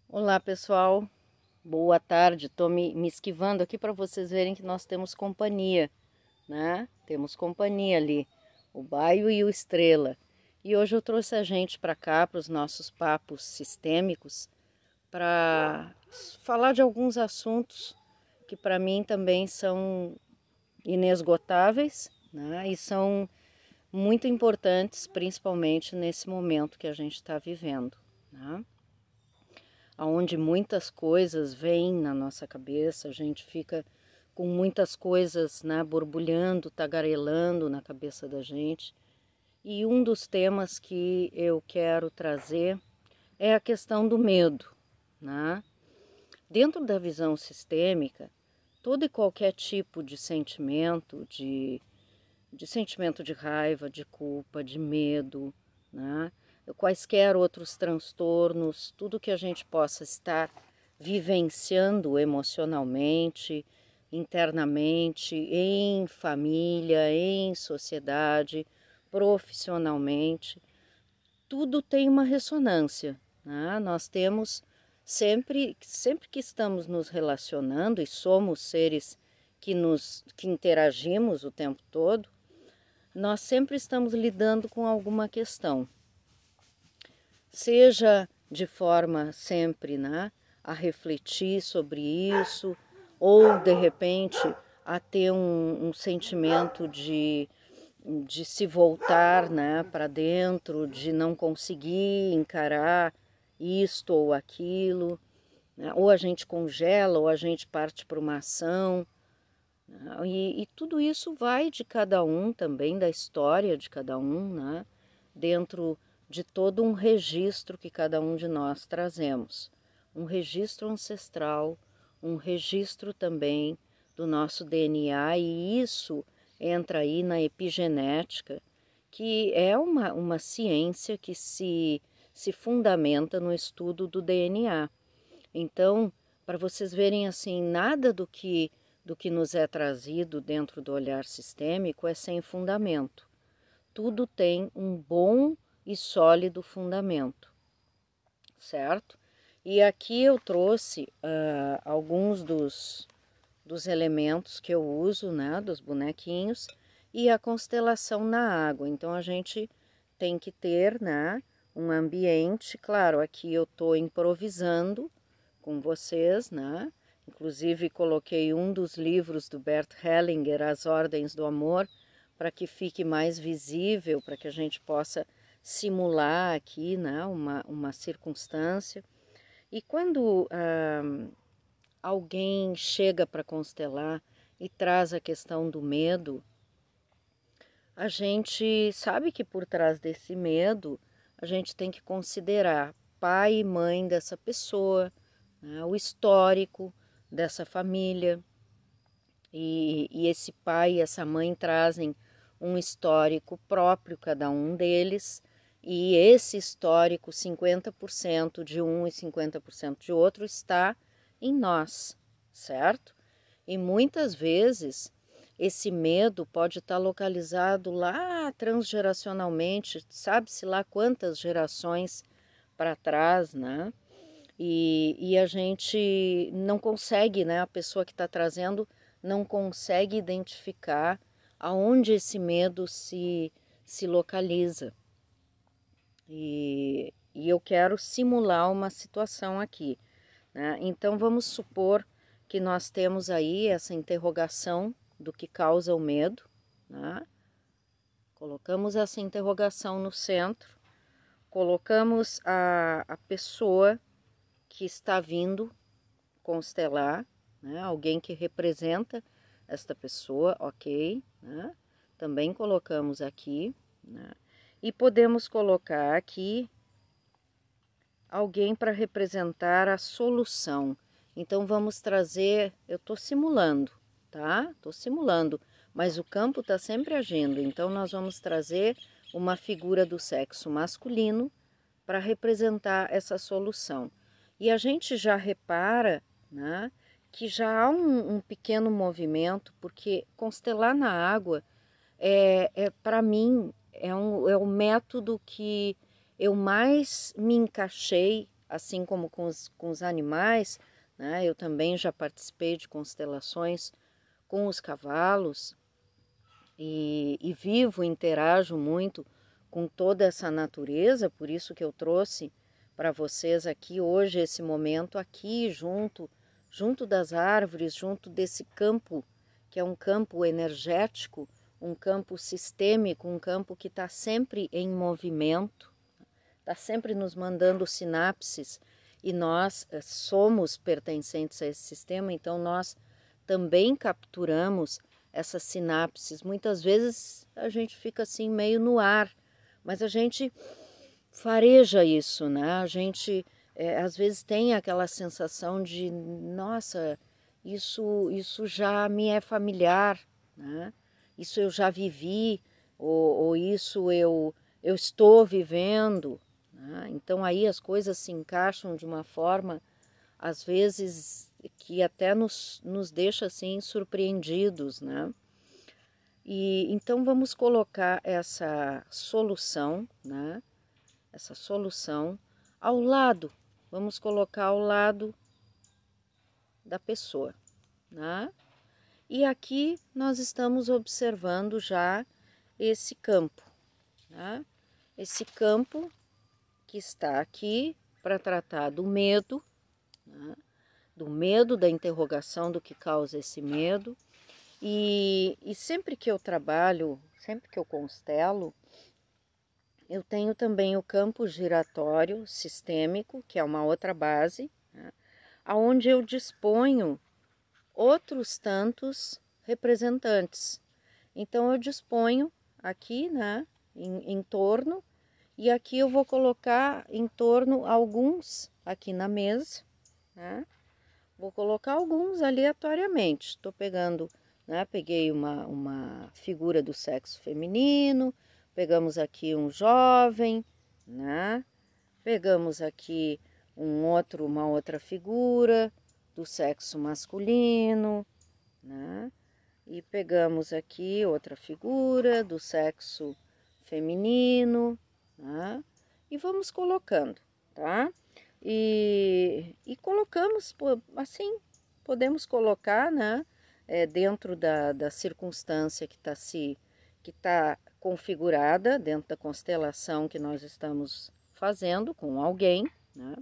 Olá pessoal, boa tarde. Estou me esquivando aqui para vocês verem que nós temos companhia, né? Temos companhia ali, o Baio e o Estrela. E hoje eu trouxe a gente para cá, para os nossos papos sistêmicos, para falar de alguns assuntos que para mim também são inesgotáveis, né? E são muito importantes, principalmente nesse momento que a gente está vivendo, né? Onde muitas coisas vêm na nossa cabeça, a gente fica com muitas coisas, né, borbulhando, tagarelando na cabeça da gente. E um dos temas que eu quero trazer é a questão do medo, né? Dentro da visão sistêmica, todo e qualquer tipo de sentimento, de sentimento de raiva, de culpa, de medo, né? Quaisquer outros transtornos, tudo que a gente possa estar vivenciando emocionalmente, internamente, em família, em sociedade, profissionalmente, tudo tem uma ressonância, né? Nós temos sempre que estamos nos relacionando e somos seres que interagimos o tempo todo, nós sempre estamos lidando com alguma questão, seja de forma sempre, né, a refletir sobre isso, ou de repente a ter um sentimento de se voltar, né, para dentro, de não conseguir encarar isto ou aquilo, né, ou a gente congela, ou a gente parte para uma ação. E tudo isso vai de cada um também, da história de cada um, né? Dentro de todo um registro que cada um de nós trazemos. Um registro ancestral, um registro também do nosso DNA, e isso entra aí na epigenética, que é uma ciência que se fundamenta no estudo do DNA. Então, para vocês verem assim, nada do que nos é trazido dentro do olhar sistêmico é sem fundamento. Tudo tem um bom e sólido fundamento, certo? E aqui eu trouxe alguns dos elementos que eu uso, né, dos bonequinhos, e a constelação na água. Então a gente tem que ter, né, um ambiente, claro, aqui eu estou improvisando com vocês, né? Inclusive coloquei um dos livros do Bert Hellinger, As Ordens do Amor, para que fique mais visível, para que a gente possa simular aqui, né, uma circunstância. E quando alguém chega para constelar e traz a questão do medo, a gente sabe que por trás desse medo, a gente tem que considerar pai e mãe dessa pessoa, né, o histórico dessa família. E esse pai e essa mãe trazem um histórico próprio, cada um deles, e esse histórico, 50% de um e 50% de outro, está em nós, certo? E muitas vezes esse medo pode estar localizado lá transgeracionalmente, sabe-se lá quantas gerações para trás, né? E a gente não consegue, né? A pessoa que está trazendo não consegue identificar aonde esse medo se localiza. E eu quero simular uma situação aqui, né? Então vamos supor que nós temos aí essa interrogação do que causa o medo, né? Colocamos essa interrogação no centro, colocamos a pessoa que está vindo constelar, né? Alguém que representa esta pessoa, ok, né? Também colocamos aqui, né? E podemos colocar aqui alguém para representar a solução. Então vamos trazer, eu estou simulando, tá? Estou simulando, mas o campo está sempre agindo. Então nós vamos trazer uma figura do sexo masculino para representar essa solução. E a gente já repara, né, que já há um pequeno movimento, porque constelar na água para mim, é o método que eu mais me encaixei assim como com os animais, né? Eu também já participei de constelações com os cavalos e vivo, interajo muito com toda essa natureza, por isso que eu trouxe para vocês aqui hoje esse momento aqui junto das árvores, junto desse campo, que é um campo energético, um campo sistêmico, um campo que está sempre em movimento, está sempre nos mandando sinapses, e nós somos pertencentes a esse sistema, então nós também capturamos essas sinapses. Muitas vezes a gente fica assim meio no ar, mas a gente fareja isso, né? A gente às vezes tem aquela sensação de, nossa, isso já me é familiar, né? Isso eu já vivi, ou isso eu estou vivendo, né? Então aí as coisas se encaixam de uma forma, às vezes, que até nos deixa assim surpreendidos, né? E então vamos colocar essa solução, né? Essa solução ao lado, vamos colocar ao lado da pessoa, né? E aqui nós estamos observando já esse campo, né? Esse campo que está aqui para tratar do medo, né? Do medo, da interrogação do que causa esse medo. E sempre que eu trabalho, sempre que eu constelo, eu tenho também o campo giratório sistêmico, que é uma outra base, né, onde eu disponho outros tantos representantes. Então eu disponho aqui, né, em torno, e aqui eu vou colocar em torno alguns aqui na mesa, né? Vou colocar alguns aleatoriamente. Estou pegando, né, peguei uma figura do sexo feminino, pegamos aqui um jovem, né? Pegamos aqui uma outra figura do sexo masculino, né? E pegamos aqui outra figura do sexo feminino, né? E vamos colocando, tá? E colocamos, assim, podemos colocar, né? Dentro da circunstância que está configurada, dentro da constelação que nós estamos fazendo com alguém, né?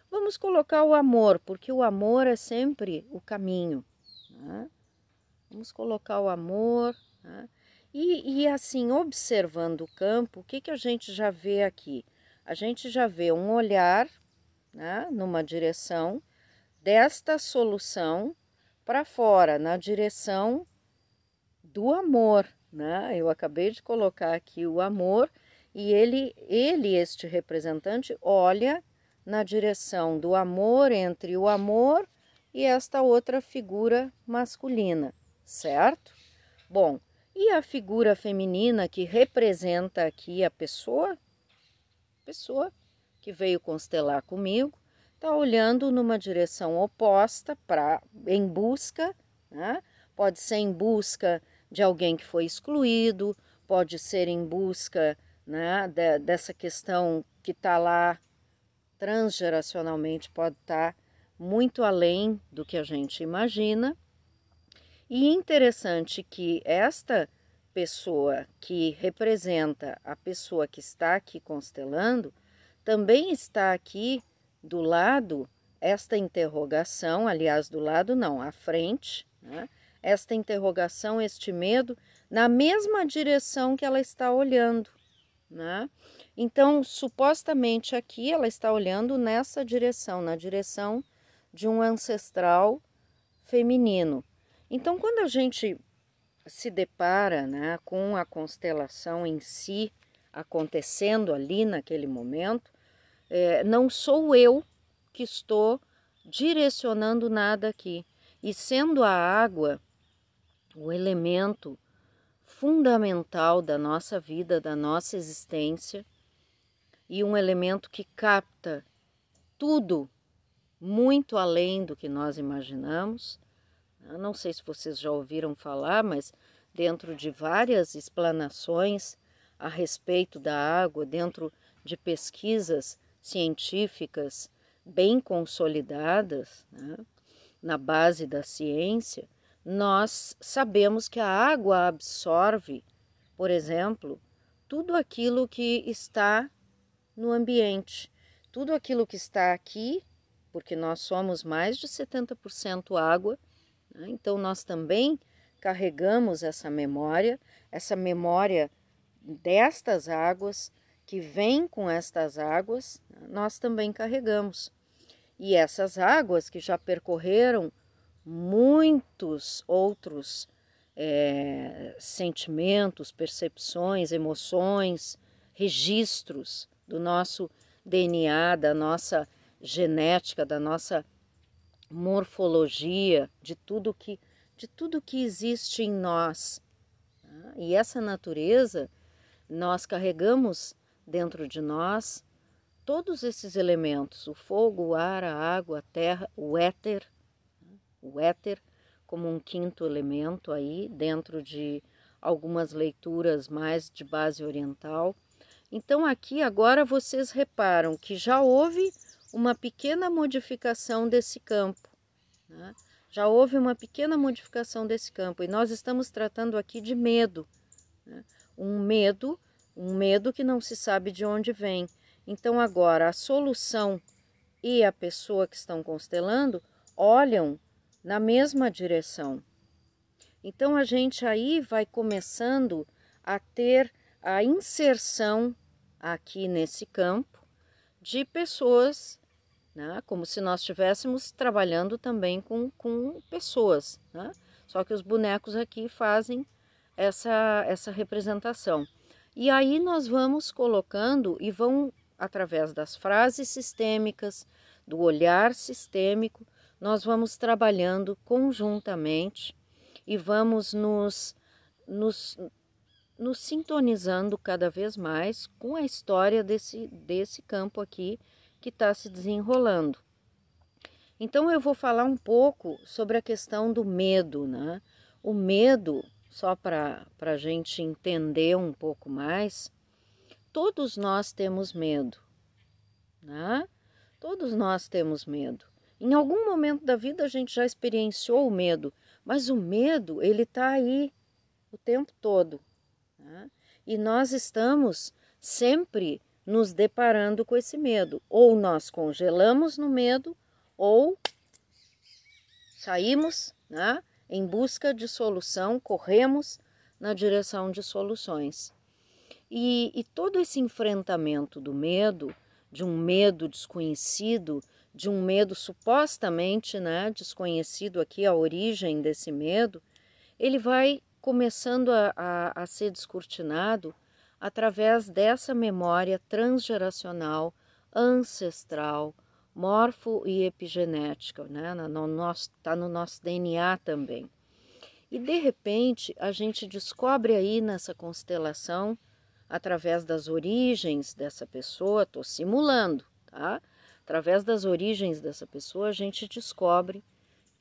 Vamos colocar o amor, porque o amor é sempre o caminho, né? Vamos colocar o amor, né? E assim, observando o campo, o que a gente já vê aqui? A gente já vê um olhar, né, numa direção desta solução para fora, na direção do amor, né? Eu acabei de colocar aqui o amor e este representante, olha na direção do amor, entre o amor e esta outra figura masculina, certo? Bom, e a figura feminina que representa aqui a pessoa que veio constelar comigo, está olhando numa direção oposta em busca, né? Pode ser em busca de alguém que foi excluído, pode ser em busca, né, dessa questão que está lá transgeracionalmente, pode estar muito além do que a gente imagina. E interessante que esta pessoa que representa a pessoa que está aqui constelando, também está aqui do lado, esta interrogação, aliás, do lado não, à frente, né? Esta interrogação, este medo, na mesma direção que ela está olhando, né? Então, supostamente aqui ela está olhando nessa direção, na direção de um ancestral feminino. Então, quando a gente se depara, né, com a constelação em si acontecendo ali naquele momento, não sou eu que estou direcionando nada aqui. E sendo a água o elemento fundamental da nossa vida, da nossa existência, e um elemento que capta tudo muito além do que nós imaginamos. Eu não sei se vocês já ouviram falar, mas dentro de várias explanações a respeito da água, dentro de pesquisas científicas, bem consolidadas, né, na base da ciência, nós sabemos que a água absorve, por exemplo, tudo aquilo que está no ambiente, tudo aquilo que está aqui, porque nós somos mais de 70% água, né? Então nós também carregamos essa memória destas águas, que vem com estas águas, nós também carregamos. E essas águas que já percorreram muitos outros sentimentos, percepções, emoções, registros do nosso DNA, da nossa genética, da nossa morfologia, de tudo que existe em nós. E essa natureza, nós carregamos dentro de nós todos esses elementos, o fogo, o ar, a água, a terra, o éter como um quinto elemento aí, dentro de algumas leituras mais de base oriental. Então aqui agora vocês reparam que já houve uma pequena modificação desse campo, né? Já houve uma pequena modificação desse campo, e nós estamos tratando aqui de medo, né? Um medo que não se sabe de onde vem. Então agora a solução e a pessoa que estão constelando olham na mesma direção. Então a gente aí vai começando a ter a inserção aqui nesse campo de pessoas, né? Como se nós estivéssemos trabalhando também com pessoas, né? Só que os bonecos aqui fazem essa representação. E aí nós vamos colocando e vão, através das frases sistêmicas, do olhar sistêmico, nós vamos trabalhando conjuntamente e vamos nos sintonizando cada vez mais com a história desse campo aqui que está se desenrolando. Então eu vou falar um pouco sobre a questão do medo, né? O medo, só para a gente entender um pouco mais, todos nós temos medo, né? Todos nós temos medo. Em algum momento da vida a gente já experienciou o medo, mas o medo, ele está aí o tempo todo, né? E nós estamos sempre nos deparando com esse medo. Ou nós congelamos no medo, ou saímos, né, em busca de solução, corremos na direção de soluções. E todo esse enfrentamento do medo, de um medo desconhecido, de um medo supostamente, né, desconhecido aqui, a origem desse medo, ele vai começando a ser descortinado através dessa memória transgeracional, ancestral, morfo e epigenética, né? Está no nosso DNA também. E de repente a gente descobre aí nessa constelação, através das origens dessa pessoa, estou simulando, tá? Através das origens dessa pessoa, a gente descobre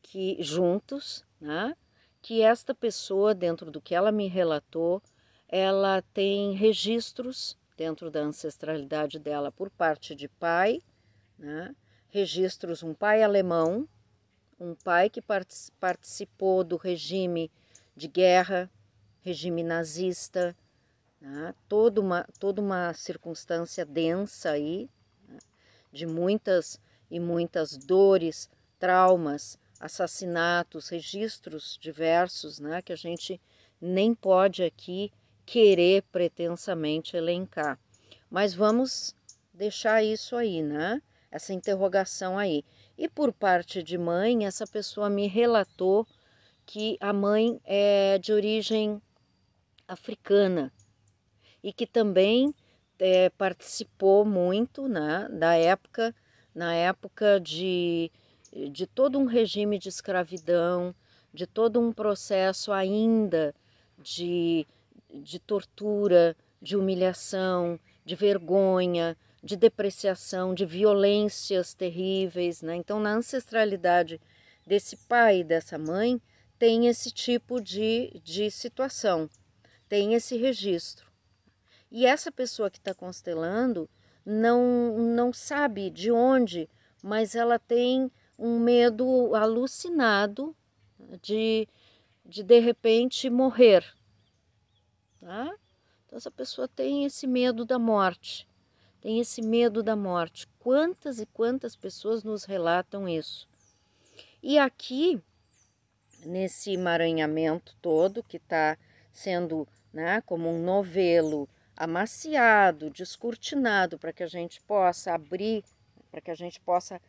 que juntos, né, que esta pessoa, dentro do que ela me relatou, ela tem registros dentro da ancestralidade dela por parte de pai, né, registros, um pai alemão, um pai que participou do regime de guerra, regime nazista, né, toda uma circunstância densa aí, né, de muitas e muitas dores, traumas, assassinatos, registros diversos, né, que a gente nem pode aqui querer pretensamente elencar. Mas vamos deixar isso aí, né? Essa interrogação aí. E por parte de mãe, essa pessoa me relatou que a mãe é de origem africana e que também participou muito, né, na época de todo um regime de escravidão, de todo um processo ainda de tortura, de humilhação, de vergonha, de depreciação, de violências terríveis, né? Então, na ancestralidade desse pai e dessa mãe, tem esse tipo de situação, tem esse registro. E essa pessoa que está constelando não sabe de onde mas ela tem um medo alucinado de repente morrer, tá? Então essa pessoa tem esse medo da morte, tem esse medo da morte. Quantas e quantas pessoas nos relatam isso? E aqui, nesse emaranhamento todo que está sendo, né, como um novelo amaciado, descortinado, para que a gente possa abrir, para que a gente possa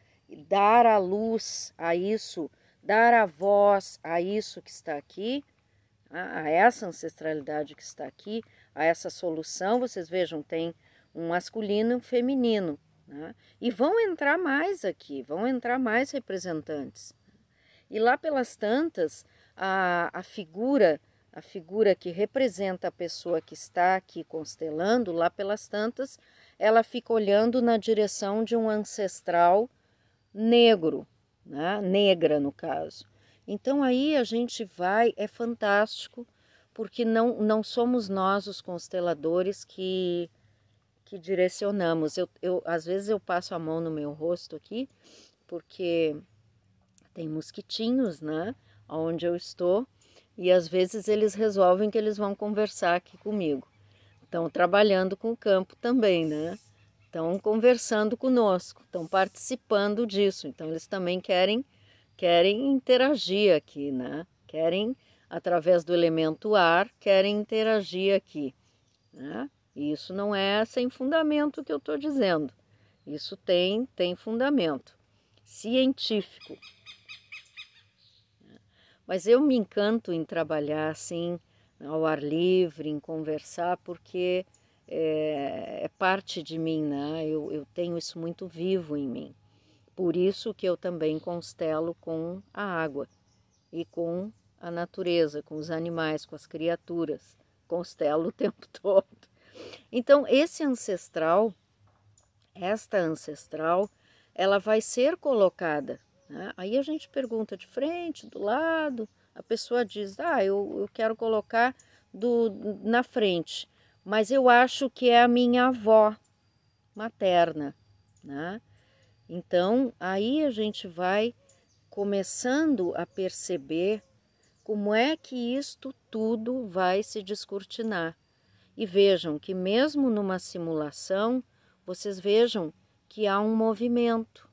dar a luz a isso, dar a voz a isso que está aqui, a essa ancestralidade que está aqui, a essa solução. Vocês vejam, tem um masculino e um feminino, né? E vão entrar mais aqui, vão entrar mais representantes. E lá pelas tantas, a figura que representa a pessoa que está aqui constelando, lá pelas tantas, ela fica olhando na direção de um ancestral negro, né? Negra no caso. Então aí a gente vai, é fantástico, porque não somos nós os consteladores que direcionamos. Às vezes eu passo a mão no meu rosto aqui, porque tem mosquitinhos, né, onde eu estou, e às vezes eles resolvem que eles vão conversar aqui comigo. Estão trabalhando com o campo também, né? Estão conversando conosco, estão participando disso. Então eles também querem interagir aqui, né? Querem, através do elemento ar, querem interagir aqui, né? E isso não é sem fundamento que eu estou dizendo. Isso tem fundamento científico. Mas eu me encanto em trabalhar assim, ao ar livre, em conversar, porque é parte de mim, né? Eu tenho isso muito vivo em mim. Por isso que eu também constelo com a água e com a natureza, com os animais, com as criaturas. Constelo o tempo todo. Então, esta ancestral, ela vai ser colocada, né? Aí a gente pergunta de frente, do lado, a pessoa diz, eu quero colocar na frente, mas eu acho que é a minha avó materna, né? Então, aí a gente vai começando a perceber como é que isto tudo vai se descortinar. E vejam que mesmo numa simulação, vocês vejam que há um movimento,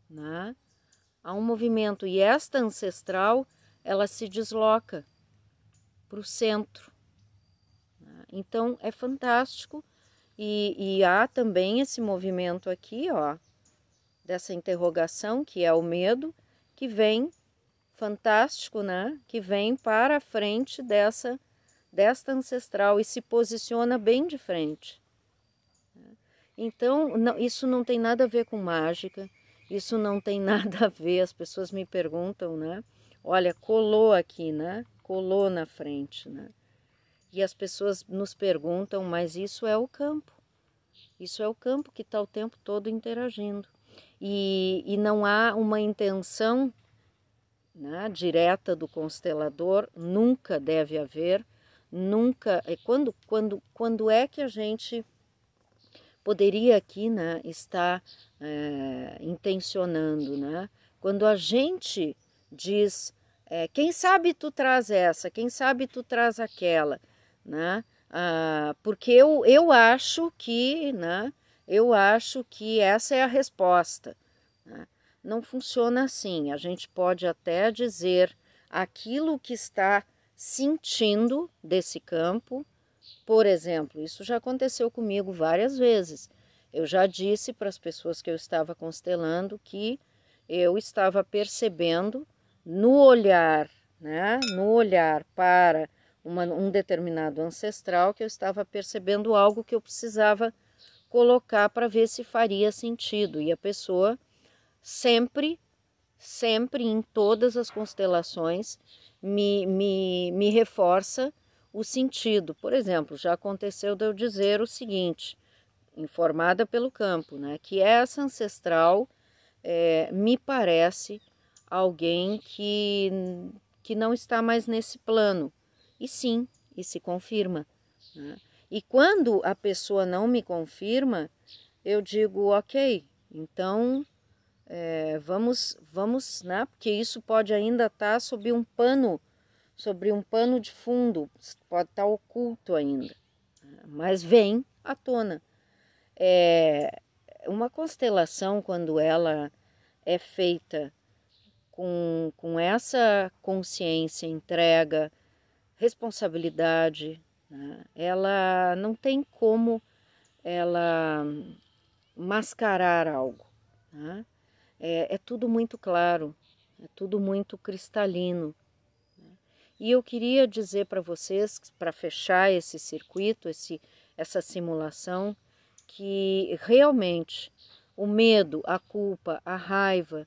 né? Há um movimento, e esta ancestral, ela se desloca para o centro, né? Então é fantástico, e há também esse movimento aqui, ó, dessa interrogação, que é o medo, que vem, fantástico, né? Que vem para a frente desta ancestral e se posiciona bem de frente. Então, isso não tem nada a ver com mágica, isso não tem nada a ver. As pessoas me perguntam, né? Olha, colou aqui, né? Colou na frente, né? E as pessoas nos perguntam, mas isso é o campo. Isso é o campo que está o tempo todo interagindo. E não há uma intenção, né, direta do constelador, nunca deve haver, nunca. Quando é que a gente poderia aqui, né, estar intencionando, né? Quando a gente diz, quem sabe tu traz essa, quem sabe tu traz aquela, né? Porque eu acho que, né? Eu acho que essa é a resposta, né? Não funciona assim. A gente pode até dizer aquilo que está sentindo desse campo. Por exemplo, isso já aconteceu comigo várias vezes. Eu já disse para as pessoas que eu estava constelando que eu estava percebendo no olhar, né? No olhar para um determinado ancestral, que eu estava percebendo algo que eu precisava colocar para ver se faria sentido. E a pessoa sempre em todas as constelações me reforça o sentido. Por exemplo, já aconteceu de eu dizer o seguinte, informada pelo campo, né, que essa ancestral me parece alguém que não está mais nesse plano. E sim, e se confirma, né? E quando a pessoa não me confirma, eu digo, ok, então vamos, né? Porque isso pode ainda estar sob um pano de fundo, pode estar oculto ainda, mas vem à tona. Uma constelação, quando ela é feita com essa consciência, entrega, responsabilidade, né? Ela não tem como ela mascarar algo, né? É tudo muito claro, é tudo muito cristalino. E eu queria dizer para vocês, para fechar esse circuito, essa simulação, que realmente o medo, a culpa, a raiva,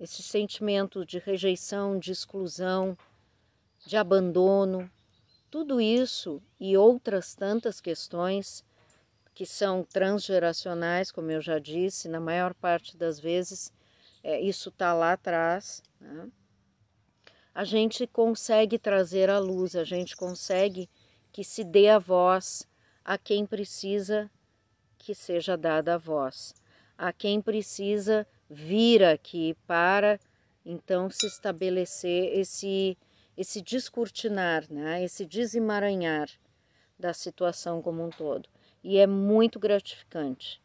esse sentimento de rejeição, de exclusão, de abandono, tudo isso e outras tantas questões que são transgeracionais, como eu já disse, na maior parte das vezes isso está lá atrás, né? A gente consegue trazer à luz, a gente consegue que se dê a voz a quem precisa que seja dada a voz, a quem precisa vir aqui para então se estabelecer esse descortinar, né? Esse desemaranhar da situação como um todo. E é muito gratificante,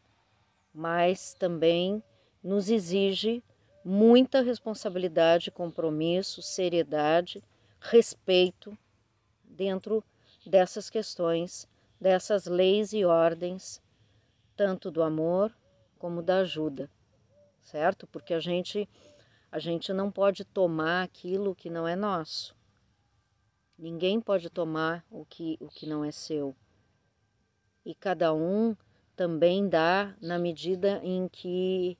mas também nos exige muita responsabilidade, compromisso, seriedade, respeito dentro dessas questões, dessas leis e ordens, tanto do amor como da ajuda, certo? Porque a gente não pode tomar aquilo que não é nosso. Ninguém pode tomar o que não é seu. E cada um também dá na medida em que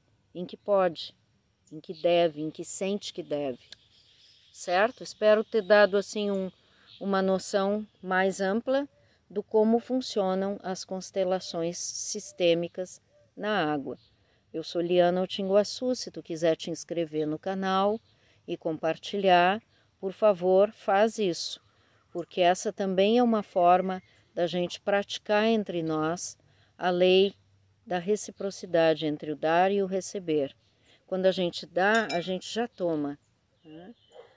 pode, em que deve, em que sente que deve, certo? Espero ter dado assim uma noção mais ampla do como funcionam as constelações sistêmicas na água. Eu sou Liana Utinguaçu, se tu quiser te inscrever no canal e compartilhar, por favor, faz isso, porque essa também é uma forma da gente praticar entre nós a lei da reciprocidade entre o dar e o receber. Quando a gente dá, a gente já toma, né?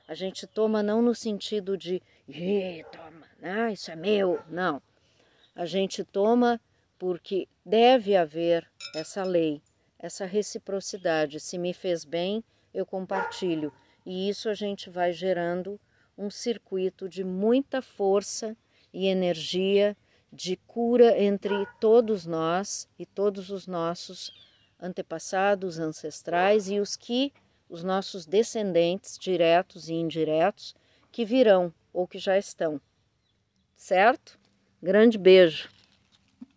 A gente toma não no sentido de toma, isso é meu, não. A gente toma porque deve haver essa lei, essa reciprocidade. Se me fez bem, eu compartilho. E isso a gente vai gerando um circuito de muita força e energia, de cura entre todos nós e todos os nossos antepassados, ancestrais e os nossos descendentes, diretos e indiretos, que virão ou que já estão. Certo? Grande beijo!